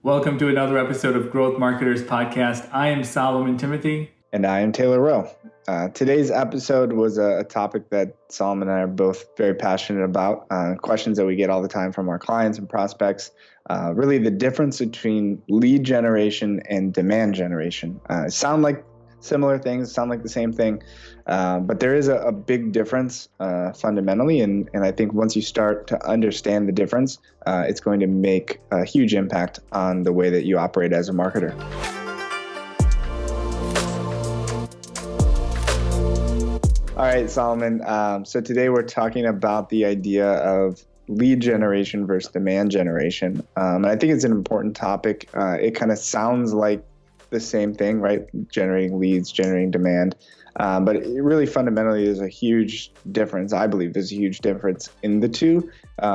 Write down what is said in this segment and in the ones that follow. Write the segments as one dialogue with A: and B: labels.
A: Welcome to another episode of Growth Marketers Podcast. I am Solomon Timothy.
B: And I am Taylor Rowe. Today's episode was a topic that Solomon and I are both very passionate about. Questions that we get all the time from our clients and prospects. Really the difference between lead generation and demand generation. Sound like similar things, sound like the same thing, but there is a big difference fundamentally. And I think once you start to understand the difference, it's going to make a huge impact on the way that you operate as a marketer. All right, Solomon. So today we're talking about the idea of lead generation versus demand generation. And I think it's an important topic. It kind of sounds like the same thing, right? Generating leads, generating demand. But it really fundamentally is a huge difference. I believe there's a huge difference in the two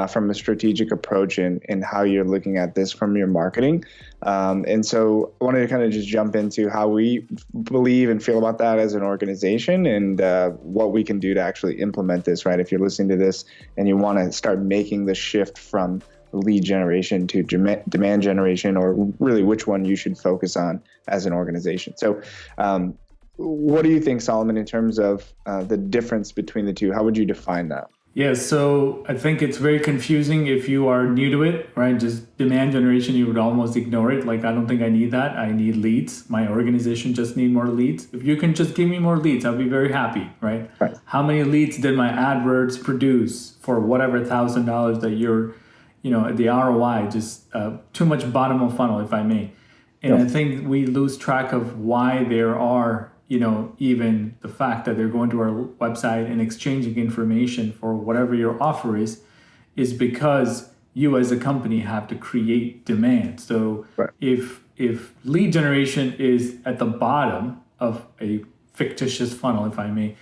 B: from a strategic approach in how you're looking at this from your marketing. And so I wanted to kind of just jump into how we believe and feel about that as an organization and what we can do to actually implement this, right? If you're listening to this and you want to start making the shift from lead generation to demand generation, or really which one you should focus on as an organization. So what do you think, Solomon, in terms of the difference between the two? How would you define that?
A: Yeah, so I think it's very confusing if you are new to it, right? Just demand generation, you would almost ignore it. Like, I don't think I need that. I need leads. My organization just need more leads. If you can just give me more leads, I'll be very happy, right? How many leads did my AdWords produce for whatever $1,000 that you're, the ROI, just too much bottom of funnel, if I may. And I think we lose track of why there are even the fact that they're going to our website and exchanging information for whatever your offer is because you as a company have to create demand. So if lead generation is at the bottom of a fictitious funnel, if I may,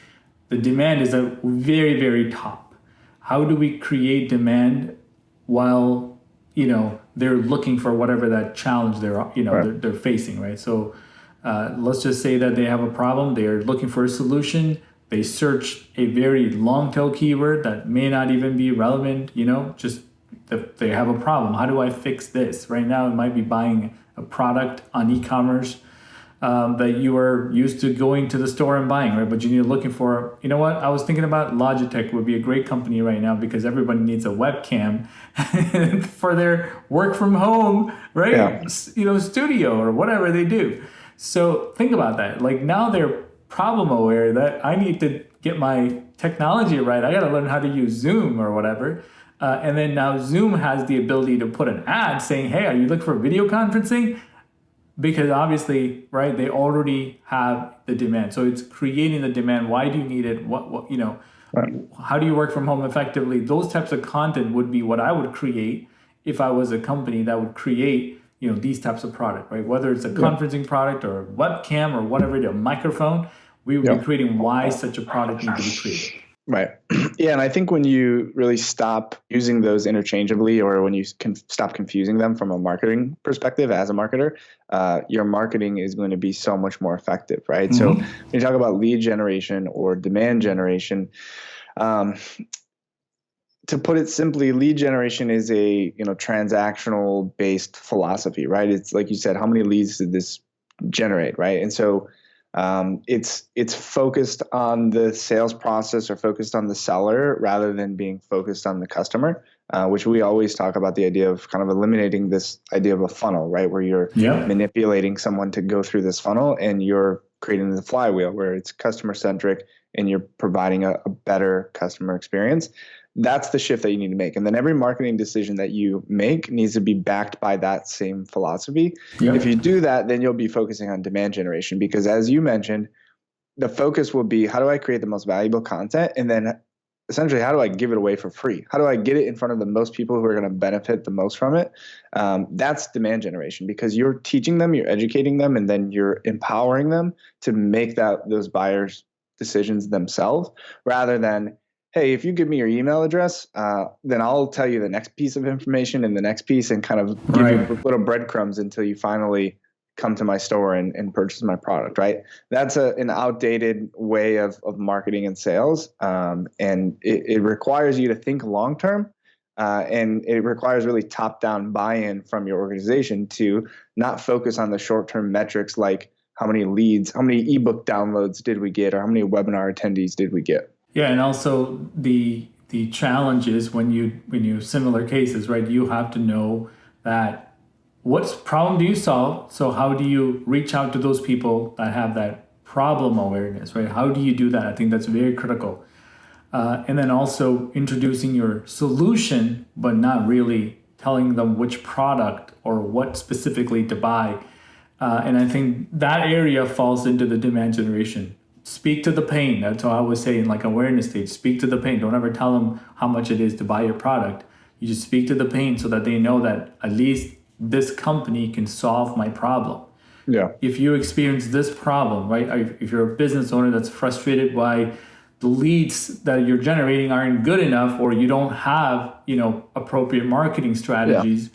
A: the demand is at very, very top. How do we create demand while, they're looking for whatever that challenge they're facing, right? So let's just say that they have a problem. They are looking for a solution. They search a very long tail keyword that may not even be relevant, just that they have a problem. How do I fix this? Right now, it might be buying a product on e-commerce that you are used to going to the store and buying, right? But you're looking for, I was thinking about Logitech would be a great company right now because everybody needs a webcam for their work from home, right? Studio or whatever they do. So think about that. Like, now they're problem aware that I need to get my technology right. I got to learn how to use Zoom or whatever. And then now Zoom has the ability to put an ad saying, hey, are you looking for video conferencing? Because obviously, right, they already have the demand. So it's creating the demand. Why do you need it? How do you work from home effectively? Those types of content would be what I would create if I was a company that would create these types of product, right? Whether it's a conferencing product or a webcam or whatever, a microphone, we would be creating why such a product needs to be created.
B: Right. Yeah. And I think when you really stop using those interchangeably, or when you can stop confusing them from a marketing perspective as a marketer, your marketing is going to be so much more effective, right? Mm-hmm. So when you talk about lead generation or demand generation, to put it simply, lead generation is a transactional based philosophy, right? It's like you said, how many leads did this generate, right? And so it's focused on the sales process or focused on the seller rather than being focused on the customer, which we always talk about the idea of kind of eliminating this idea of a funnel, right? Where you're manipulating someone to go through this funnel and you're creating the flywheel where it's customer centric and you're providing a better customer experience. That's the shift that you need to make. And then every marketing decision that you make needs to be backed by that same philosophy. Yep. If you do that, then you'll be focusing on demand generation because, as you mentioned, the focus will be, how do I create the most valuable content? And then essentially, how do I give it away for free? How do I get it in front of the most people who are going to benefit the most from it? That's demand generation because you're teaching them, you're educating them, and then you're empowering them to make those buyers' decisions themselves rather than, hey, if you give me your email address, then I'll tell you the next piece of information and the next piece and kind of give you little breadcrumbs until you finally come to my store and purchase my product, right? That's an outdated way of marketing and sales. And it requires you to think long-term And it requires really top-down buy-in from your organization to not focus on the short-term metrics like how many leads, how many ebook downloads did we get, or how many webinar attendees did we get.
A: Yeah, and also the challenge is when you similar cases, right? You have to know that what problem do you solve? So how do you reach out to those people that have that problem awareness, right? How do you do that? I think that's very critical. And then also introducing your solution, but not really telling them which product or what specifically to buy. And I think that area falls into the demand generation. Speak to the pain. That's what I was saying, like awareness stage. Speak to the pain. Don't ever tell them how much it is to buy your product. You just speak to the pain so that they know that at least this company can solve my problem.
B: Yeah.
A: If you experience this problem, right? If you're a business owner that's frustrated by the leads that you're generating aren't good enough, or you don't have, appropriate marketing strategies,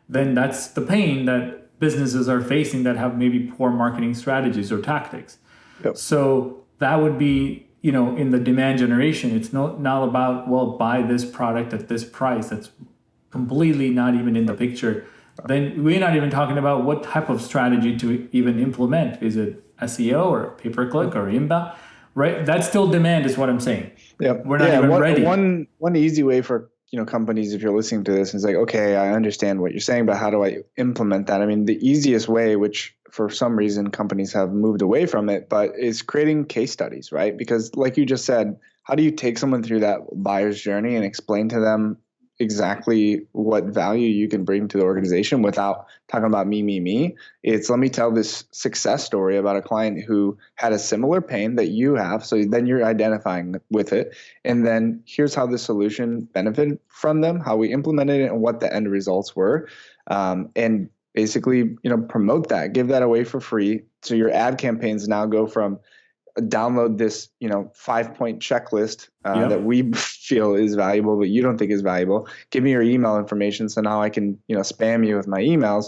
A: then that's the pain that businesses are facing that have maybe poor marketing strategies or tactics.
B: Yep.
A: So that would be, in the demand generation, it's not about, well, buy this product at this price. That's completely not even in the picture. Then we're not even talking about what type of strategy to even implement. Is it SEO or pay-per-click or inbound? Right? That's still demand is what I'm saying.
B: Yeah.
A: We're not even ready.
B: One easy way for companies, if you're listening to this, is like, okay, I understand what you're saying, but how do I implement that? I mean, the easiest way, which for some reason companies have moved away from it, but is creating case studies, right? Because like you just said, how do you take someone through that buyer's journey and explain to them exactly what value you can bring to the organization without talking about me? It's, let me tell this success story about a client who had a similar pain that you have. So then you're identifying with it. And then here's how the solution benefited from them, how we implemented it, and what the end results were. And basically, promote that, give that away for free. So your ad campaigns now go from download this, 5-point checklist that we feel is valuable, but you don't think is valuable. Give me your email information, so now I can, spam you with my emails.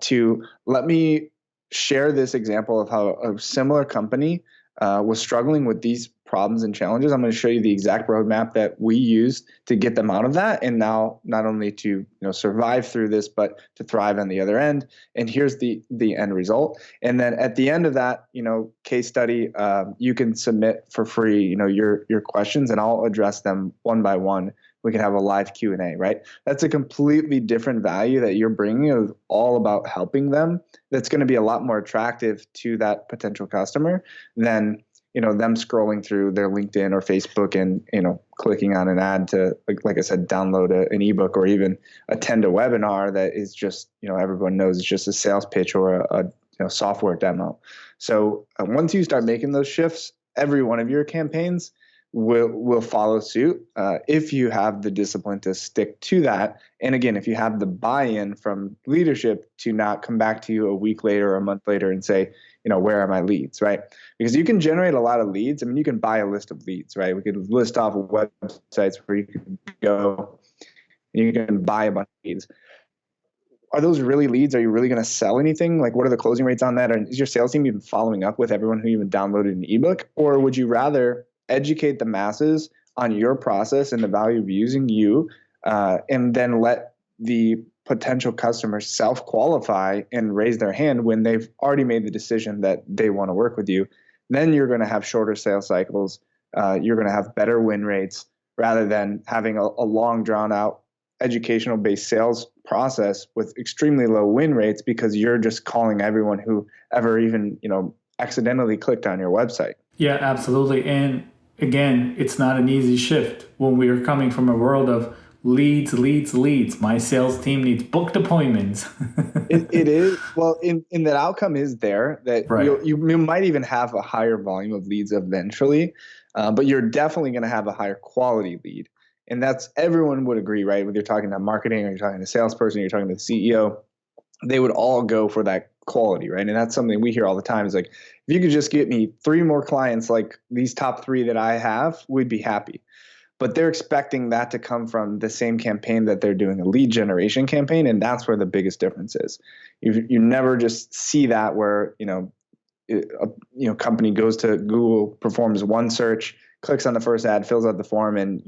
B: To let me share this example of how a similar company was struggling with these problems and challenges. I'm going to show you the exact roadmap that we used to get them out of that, and now not only to survive through this, but to thrive on the other end. And here's the end result. And then at the end of that case study, you can submit for free your questions, and I'll address them one by one. We can have a live Q&A, right? That's a completely different value that you're bringing, of all about helping them. That's going to be a lot more attractive to that potential customer than them scrolling through their LinkedIn or Facebook and clicking on an ad to, like I said, download an ebook or even attend a webinar that is just everyone knows it's just a sales pitch or a software demo. So once you start making those shifts, every one of your campaigns will follow suit if you have the discipline to stick to that. And again, if you have the buy-in from leadership to not come back to you a week later or a month later and say, where are my leads, right? Because you can generate a lot of leads. I mean, you can buy a list of leads, right? We could list off websites where you can go and you can buy a bunch of leads. Are those really leads? Are you really going to sell anything? Like, what are the closing rates on that? And is your sales team even following up with everyone who even downloaded an ebook? Or would you rather educate the masses on your process and the value of using you, and then let the potential customers self-qualify and raise their hand when they've already made the decision that they want to work with you? Then you're going to have shorter sales cycles. You're going to have better win rates rather than having a long, drawn-out educational-based sales process with extremely low win rates because you're just calling everyone who ever even accidentally clicked on your website.
A: Yeah, absolutely. And again, it's not an easy shift when we are coming from a world of leads. My sales team needs booked appointments.
B: It is. Well, in that outcome is there that
A: right.
B: you might even have a higher volume of leads eventually, but you're definitely going to have a higher quality lead. And that's, everyone would agree, right? Whether you're talking to marketing or you're talking to a salesperson, or you're talking to the CEO, they would all go for that quality, right? And that's something we hear all the time is like, if you could just get me 3 more clients like these top 3 that I have, we'd be happy. But they're expecting that to come from the same campaign that they're doing a lead generation campaign. And that's where the biggest difference is. You never just see that where, a company goes to Google, performs one search, clicks on the first ad, fills out the form, and,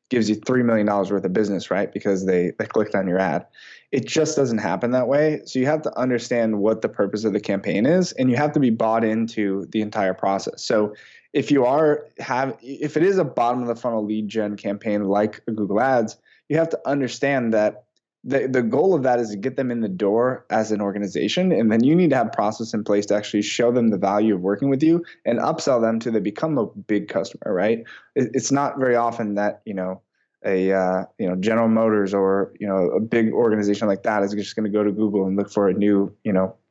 B: gives you $3 million worth of business, right? Because they clicked on your ad. It just doesn't happen that way. So you have to understand what the purpose of the campaign is, and you have to be bought into the entire process. So if if it is a bottom of the funnel lead gen campaign like Google Ads, you have to understand that the goal of that is to get them in the door as an organization, and then you need to have process in place to actually show them the value of working with you and upsell them to they become a big customer, right? It's not very often that General Motors or a big organization like that is just going to go to Google and look for a new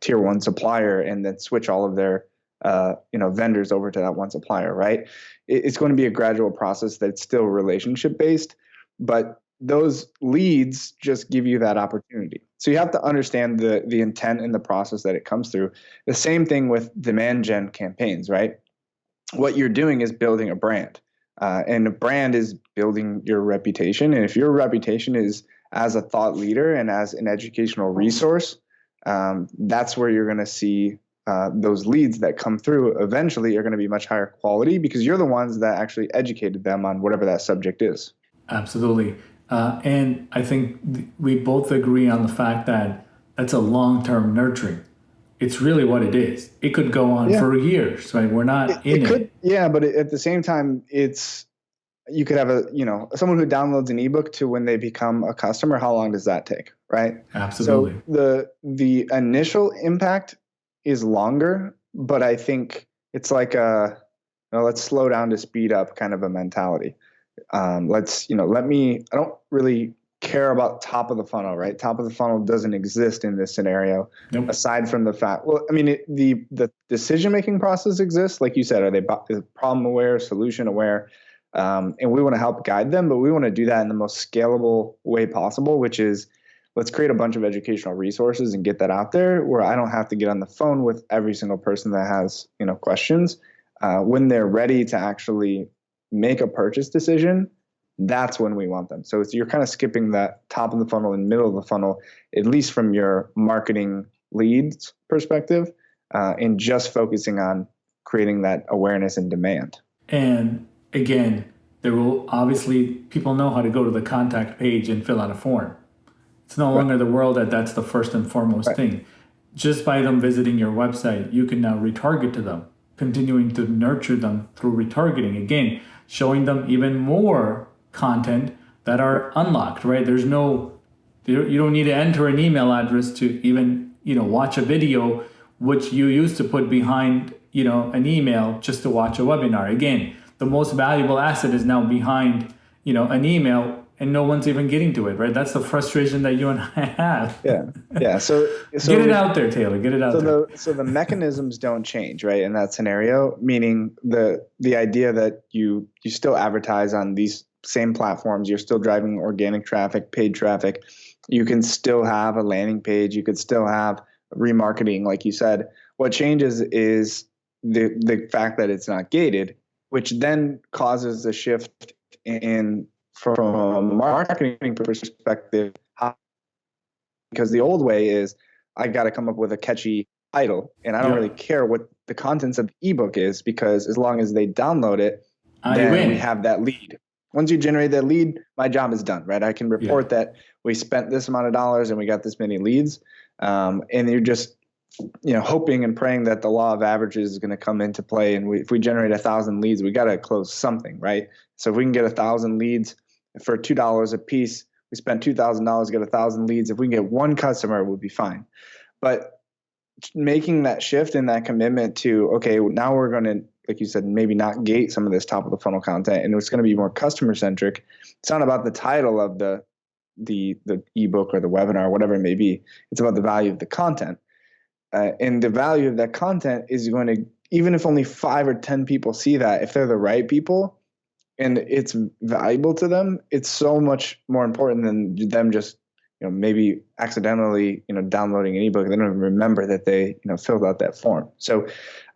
B: tier one supplier and then switch all of their vendors over to that one supplier, right? It's going to be a gradual process that's still relationship based, but those leads just give you that opportunity. So you have to understand the intent and the process that it comes through. The same thing with demand gen campaigns, right? What you're doing is building a brand. And a brand is building your reputation. And if your reputation is as a thought leader and as an educational resource, that's where you're going to see those leads that come through eventually are going to be much higher quality because you're the ones that actually educated them on whatever that subject is.
A: Absolutely. And I think we both agree on the fact that that's a long-term nurturing. It's really what it is. It could go on for years, right? We're not in it.
B: Yeah, but at the same time, you could have someone who downloads an ebook to when they become a customer. How long does that take, right?
A: Absolutely.
B: So the initial impact is longer, but I think it's like let's slow down to speed up kind of a mentality. I don't really care about top of the funnel, right? Top of the funnel doesn't exist in this scenario.
A: Nope.
B: Aside from the fact, the decision-making process exists. Like you said, are they problem aware, solution aware? And we want to help guide them, but we want to do that in the most scalable way possible, which is let's create a bunch of educational resources and get that out there where I don't have to get on the phone with every single person that has, questions. When they're ready to actually make a purchase decision, that's when we want them. So you're kind of skipping that top of the funnel and middle of the funnel, at least from your marketing leads perspective, and just focusing on creating that awareness and demand.
A: And again, there will obviously, people know how to go to the contact page and fill out a form. It's no longer the world that's the first and foremost thing. Just by them visiting your website, you can now retarget to them, continuing to nurture them through retargeting. Again, showing them even more content that are unlocked, right? You don't need to enter an email address to even, watch a video, which you used to put behind, an email just to watch a webinar. Again, the most valuable asset is now behind, an email, and no one's even getting to it, right? That's the frustration that you and I have.
B: Yeah. So
A: get it out there, Taylor. Get it out there.
B: So the mechanisms don't change, right? In that scenario, meaning the idea that you still advertise on these same platforms, you're still driving organic traffic, paid traffic. You can still have a landing page. You could still have remarketing, like you said. What changes is the fact that it's not gated, which then causes a shift from a marketing perspective, because the old way is I got to come up with a catchy title, and I don't really care what the contents of the ebook is, because as long as they download it, then we have that lead. Once you generate that lead, my job is done, right? I can report that we spent this amount of dollars and we got this many leads, and you're just hoping and praying that the law of averages is going to come into play. And if we generate 1,000 leads, we got to close something, right? So if we can get 1,000 leads for $2 a piece, we spent $2,000 to get 1,000 leads. If we can get one customer, we'll be fine. But making that shift and that commitment to, okay, now we're going to, like you said, maybe not gate some of this top of the funnel content, and it's going to be more customer centric. It's not about the title of the ebook or the webinar, whatever it may be. It's about the value of the content. And the value of that content is going to, even if only 5 or 10 people see that, if they're the right people and it's valuable to them, it's so much more important than them just, maybe accidentally, downloading an ebook. They don't even remember that they, filled out that form. So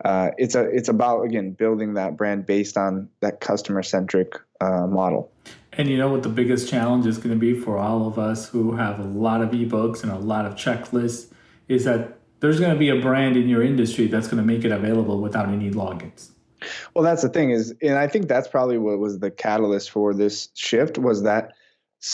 B: it's about, again, building that brand based on that customer centric model.
A: And you know what the biggest challenge is going to be for all of us who have a lot of ebooks and a lot of checklists is that there's going to be a brand in your industry that's going to make it available without any logins.
B: Well, that's the thing is, and I think that's probably what was the catalyst for this shift was that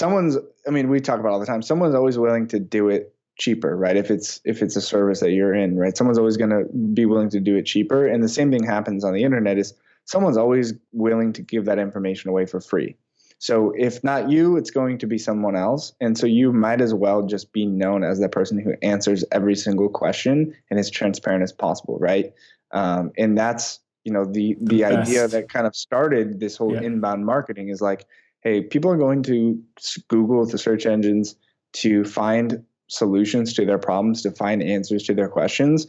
B: I mean, we talk about all the time, someone's always willing to do it cheaper, right? If it's a service that you're in, right? Someone's always going to be willing to do it cheaper. And the same thing happens on the internet is someone's always willing to give that information away for free. So if not you, it's going to be someone else. And so you might as well just be known as that person who answers every single question and is transparent as possible, right? And that's, the idea
A: Best.
B: that kind of started this whole
A: Yeah.
B: inbound marketing is like, hey, people are going to Google, the search engines, to find solutions to their problems, to find answers to their questions.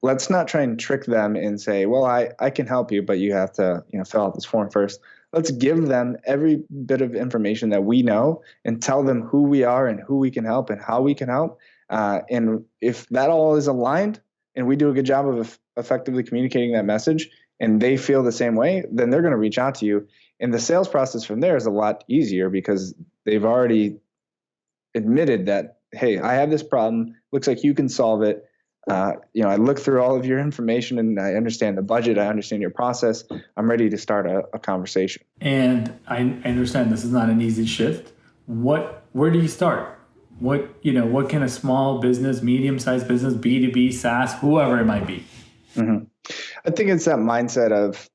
B: Let's not try and trick them and say, well, I can help you, but you have to fill out this form first. Let's give them every bit of information that we know and tell them who we are and who we can help and how we can help. And if that all is aligned and we do a good job of effectively communicating that message and they feel the same way, then they're going to reach out to you. And the sales process from there is a lot easier because they've already admitted that, hey, I have this problem. Looks like you can solve it. I look through all of your information and I understand the budget. I understand your process. I'm ready to start a conversation.
A: And I understand this is not an easy shift. Where do you start? What can a small business, medium-sized business, B2B, SaaS, whoever it might be?
B: Mm-hmm. I think it's that mindset of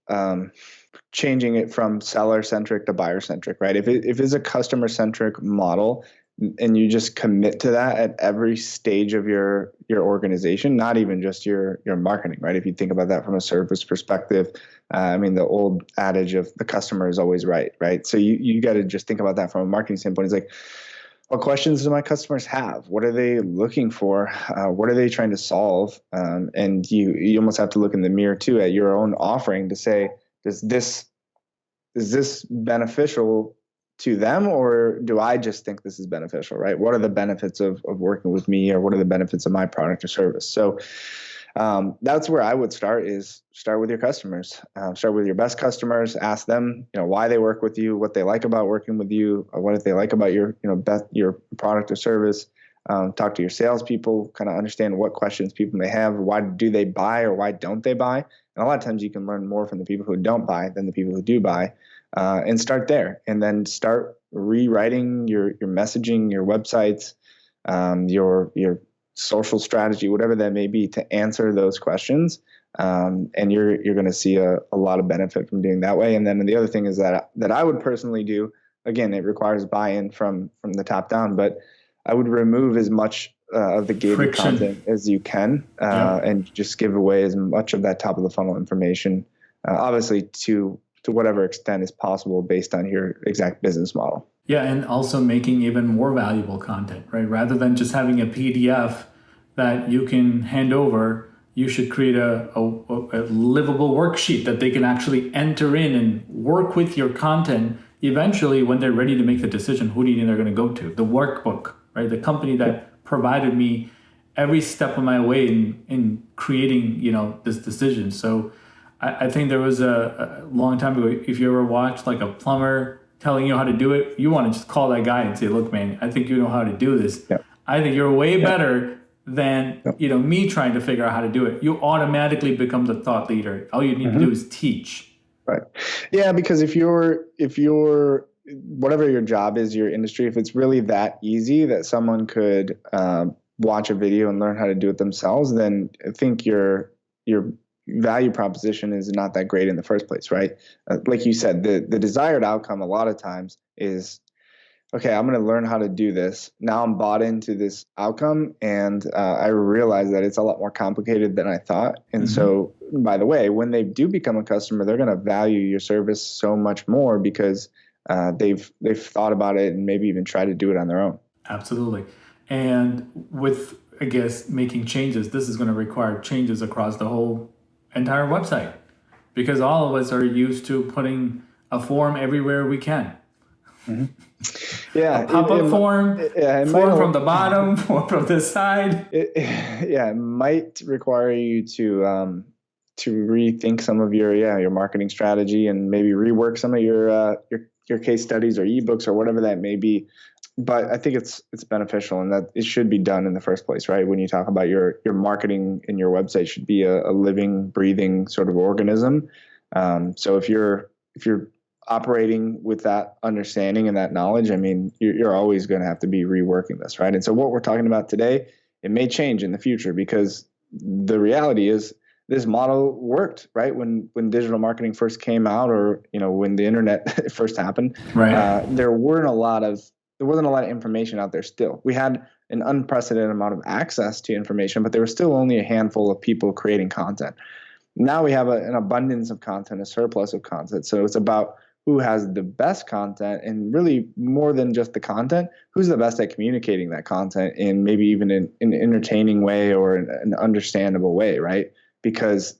B: changing it from seller-centric to buyer-centric, right? If it's a customer-centric model and you just commit to that at every stage of your organization, not even just your marketing, right? If you think about that from a service perspective, I mean, the old adage of the customer is always right? So you got to just think about that from a marketing standpoint. It's like, what questions do my customers have? What are they looking for? What are they trying to solve? And you almost have to look in the mirror too at your own offering to say, is this beneficial to them, or do I just think this is beneficial, right? What are the benefits of working with me, or what are the benefits of my product or service? So that's where I would start with your customers. Start with your best customers. Ask them, why they work with you, what they like about working with you, or what they like about your product or service. Talk to your salespeople, kind of understand what questions people may have. Why do they buy or why don't they buy? And a lot of times you can learn more from the people who don't buy than the people who do buy, and start there. And then start rewriting your messaging, your websites, your social strategy, whatever that may be, to answer those questions. And you're going to see a lot of benefit from doing that way. And then the other thing is that I would personally do, again, it requires buy-in from the top down, but I would remove as much of the gated
A: Friction.
B: content as you can, and just give away as much of that top of the funnel information, obviously to whatever extent is possible based on your exact business model.
A: Yeah, and also making even more valuable content, right? Rather than just having a PDF that you can hand over, you should create a livable worksheet that they can actually enter in and work with your content. Eventually, when they're ready to make the decision, who do you think they're going to go to? The workbook, right? The company that provided me every step of my way in creating, this decision. So I think there was a long time ago, if you ever watched like a plumber telling you how to do it, you want to just call that guy and say, look, man, I think you know how to do this.
B: Yep.
A: I think you're way better than
B: Yep.
A: me trying to figure out how to do it. You automatically become the thought leader. All you need to do is teach.
B: Right. Yeah, because if you're whatever your job is, your industry, if it's really that easy that someone could watch a video and learn how to do it themselves, then I think your value proposition is not that great in the first place, right? Like you said, the desired outcome a lot of times is, okay, I'm going to learn how to do this. Now I'm bought into this outcome, and I realize that it's a lot more complicated than I thought. And so, by the way, when they do become a customer, they're going to value your service so much more because they've thought about it and maybe even tried to do it on their own.
A: Absolutely. And with, I guess, making changes, this is going to require changes across the whole entire website, because all of us are used to putting a form everywhere we can.
B: Yeah,
A: a pop-up form, form from the bottom, form from the side.
B: It might require you to rethink some of your marketing strategy and maybe rework some of your case studies or ebooks or whatever that may be. But I think it's beneficial, and that it should be done in the first place, right? When you talk about your marketing and your website should be a living, breathing sort of organism. So if you're operating with that understanding and that knowledge, I mean, you're always going to have to be reworking this, right? And so what we're talking about today, it may change in the future because the reality is this model worked, right? When digital marketing first came out, or when the internet first happened,
A: Right.
B: there wasn't a lot of information out there. Still, we had an unprecedented amount of access to information, but there was still only a handful of people creating content. Now we have an abundance of content, a surplus of content. So it's about who has the best content, and really more than just the content, who's the best at communicating that content in maybe even an entertaining way or an understandable way, right? Because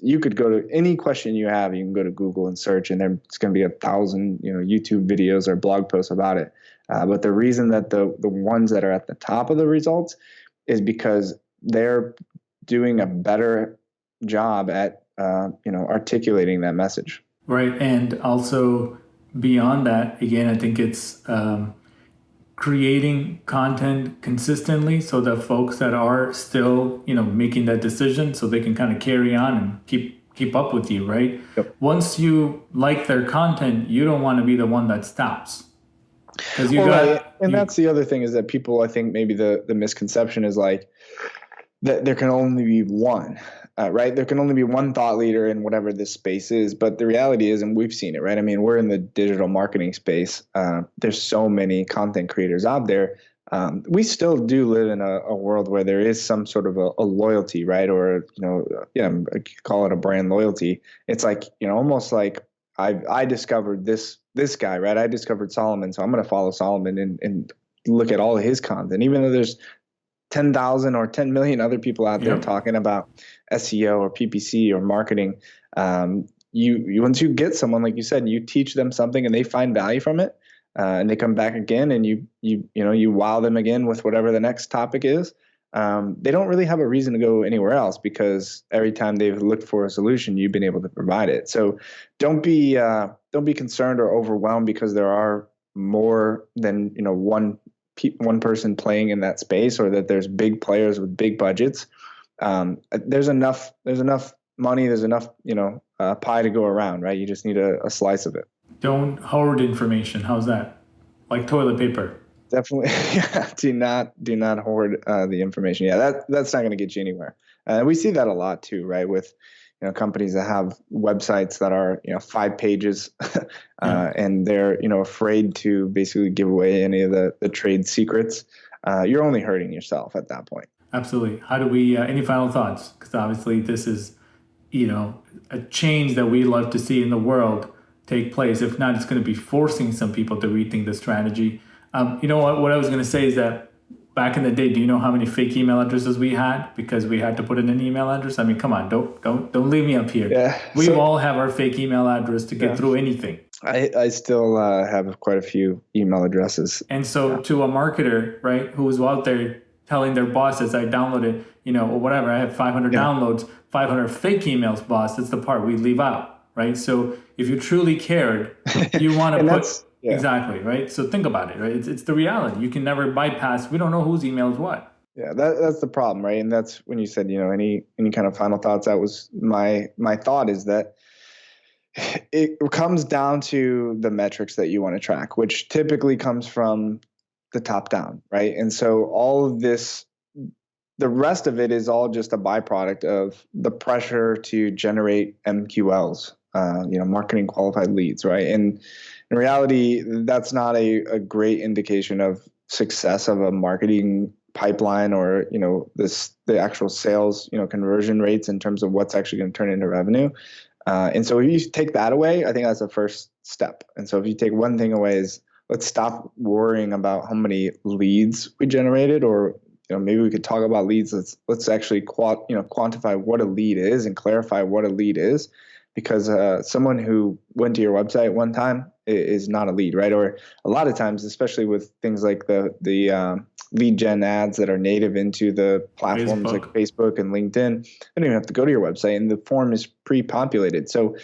B: you could go to any question you have, you can go to Google and search, and there's going to be 1,000 YouTube videos or blog posts about it. But the reason that the ones that are at the top of the results is because they're doing a better job at articulating that message.
A: Right. And also beyond that, again, I think it's creating content consistently so that folks that are still, making that decision so they can kind of carry on and keep up with you, right?
B: Yep.
A: Once you like their content, you don't want to be the one that stops. Because
B: that's the other thing, is that people, I think maybe the misconception is like that there can only be one. Right? There can only be one thought leader in whatever this space is. But the reality is, and we've seen it, right? I mean, we're in the digital marketing space. There's so many content creators out there. We still do live in a world where there is some sort of a loyalty, right? Or, call it a brand loyalty. It's like, almost like I discovered this guy, right? I discovered Solomon, so I'm going to follow Solomon and look at all of his content, even though there's 10,000 or 10 million other people out there talking about SEO or PPC or marketing. You once you get someone, like you said, you teach them something and they find value from it, and they come back again, and you wow them again with whatever the next topic is. They don't really have a reason to go anywhere else, because every time they've looked for a solution, you've been able to provide it. So don't be concerned or overwhelmed because there are more than one person playing in that space, or that there's big players with big budgets. There's enough money, there's enough pie to go around, right? You just need a slice of it.
A: Don't hoard information. How's that? Like toilet paper.
B: Definitely. do not hoard the information. That's not going to get you anywhere. We see that a lot too, right? With companies that have websites that are 5 pages, and they're afraid to basically give away any of the trade secrets. You're only hurting yourself at that point.
A: Absolutely. How do we? Any final thoughts? Because obviously this is a change that we love to see in the world take place. If not, it's going to be forcing some people to rethink the strategy. What I was going to say is that back in the day, do you know how many fake email addresses we had because we had to put in an email address? I mean, come on, don't leave me up here.
B: Yeah,
A: we all have our fake email address to get through anything.
B: I still have quite a few email addresses.
A: And so to a marketer, right, who was out there telling their bosses, I downloaded, or whatever, I have 500 downloads, 500 fake emails, boss, that's the part we leave out, right? So if you truly cared, you want to put... Yeah. Exactly, right? So think about it, right? It's the reality. You can never bypass. We don't know whose email is what.
B: Yeah, that's the problem, right? And that's when you said, any kind of final thoughts. That was my thought, is that it comes down to the metrics that you want to track, which typically comes from the top down, right? And so all of this, the rest of it is all just a byproduct of the pressure to generate MQLs, marketing qualified leads, right? And in reality, that's not a great indication of success of a marketing pipeline, or the actual sales conversion rates in terms of what's actually going to turn into revenue. And so if you take that away, I think that's the first step. And so if you take one thing away, is let's stop worrying about how many leads we generated, or maybe we could talk about leads. Let's actually quantify what a lead is and clarify what a lead is. Because someone who went to your website one time is not a lead, right? Or a lot of times, especially with things like the lead gen ads that are native into the platforms like Facebook and LinkedIn, they don't even have to go to your website, and the form is pre-populated. So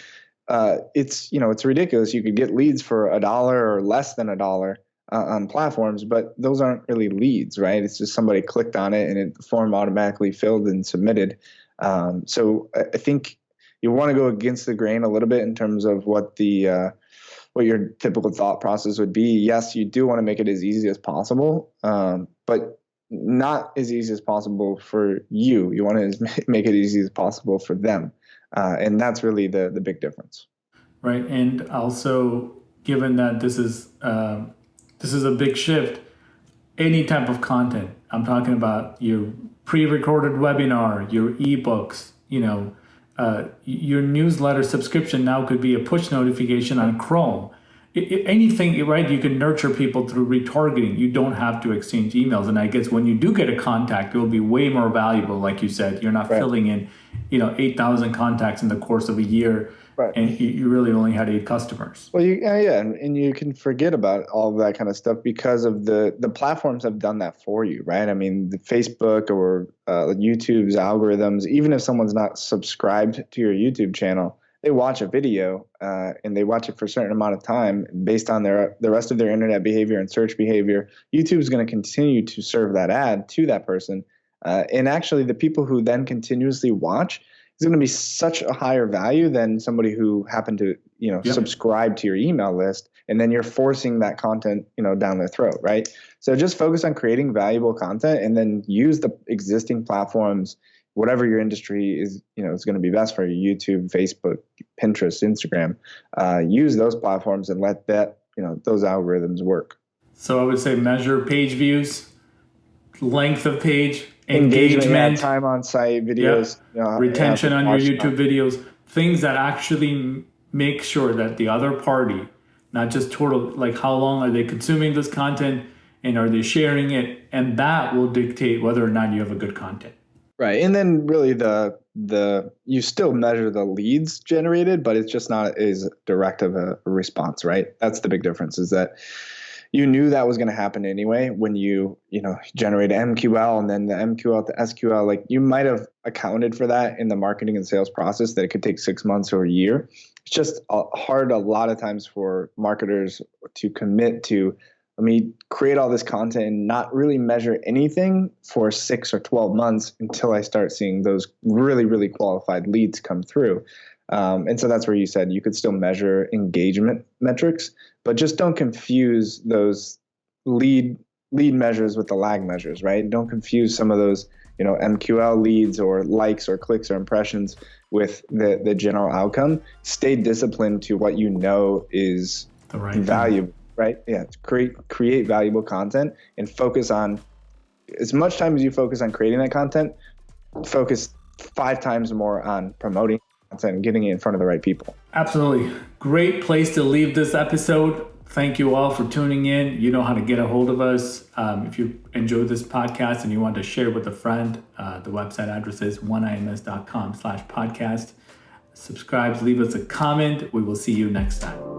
B: it's ridiculous. You could get leads for $1 or less than $1 on platforms, but those aren't really leads, right? It's just somebody clicked on it and the form automatically filled and submitted. So I think you want to go against the grain a little bit in terms of what your typical thought process would be. Yes, you do want to make it as easy as possible, but not as easy as possible for you. You want to make it as easy as possible for them. And that's really the big difference.
A: Right. And also, given that this is a big shift, any type of content, I'm talking about your pre-recorded webinar, your ebooks, your newsletter subscription now could be a push notification on Chrome. Anything, right? You can nurture people through retargeting. You don't have to exchange emails. And I guess when you do get a contact, it will be way more valuable. Like you said, you're not filling in, 8,000 contacts in the course of a year. Right. And you really only had 8 customers.
B: Well, and you can forget about all of that kind of stuff because of the platforms have done that for you, right? I mean, the Facebook or YouTube's algorithms, even if someone's not subscribed to your YouTube channel, they watch a video and they watch it for a certain amount of time based on the rest of their internet behavior and search behavior. YouTube is going to continue to serve that ad to that person. And actually, the people who then continuously watch is going to be such a higher value than somebody who happened to, subscribe to your email list, and then you're forcing that content, down their throat, right? So just focus on creating valuable content and then use the existing platforms, whatever your industry is, is going to be best for you, YouTube, Facebook, Pinterest, Instagram. Use those platforms and let those algorithms work.
A: So I would say measure page views, length of page, engagement,
B: time on site, videos,
A: retention on your YouTube videos, things that actually make sure that the other party, not just total, like how long are they consuming this content and are they sharing it? And that will dictate whether or not you have a good content.
B: Right. And then really you still measure the leads generated, but it's just not as direct of a response, right? That's the big difference, is that you knew that was going to happen anyway when you generate MQL and then the MQL to SQL. Like, you might have accounted for that in the marketing and sales process, that it could take 6 months or a year. It's just hard a lot of times for marketers to commit to, let me create all this content and not really measure anything for 6 or 12 months until I start seeing those really, really qualified leads come through. And so that's where you said you could still measure engagement metrics, but just don't confuse those lead measures with the lag measures, right? Don't confuse some of those, MQL leads or likes or clicks or impressions with the general outcome. Stay disciplined to what is the right valuable, right? Yeah, create valuable content and focus on, as much time as you focus on creating that content, focus 5 times more on promoting and getting it in front of the right people.
A: Absolutely. Great place to leave this episode. Thank you all for tuning in. You know how to get a hold of us. If you enjoyed this podcast and you want to share with a friend, the website address is oneims.com/podcast. Subscribe, leave us a comment. We will see you next time.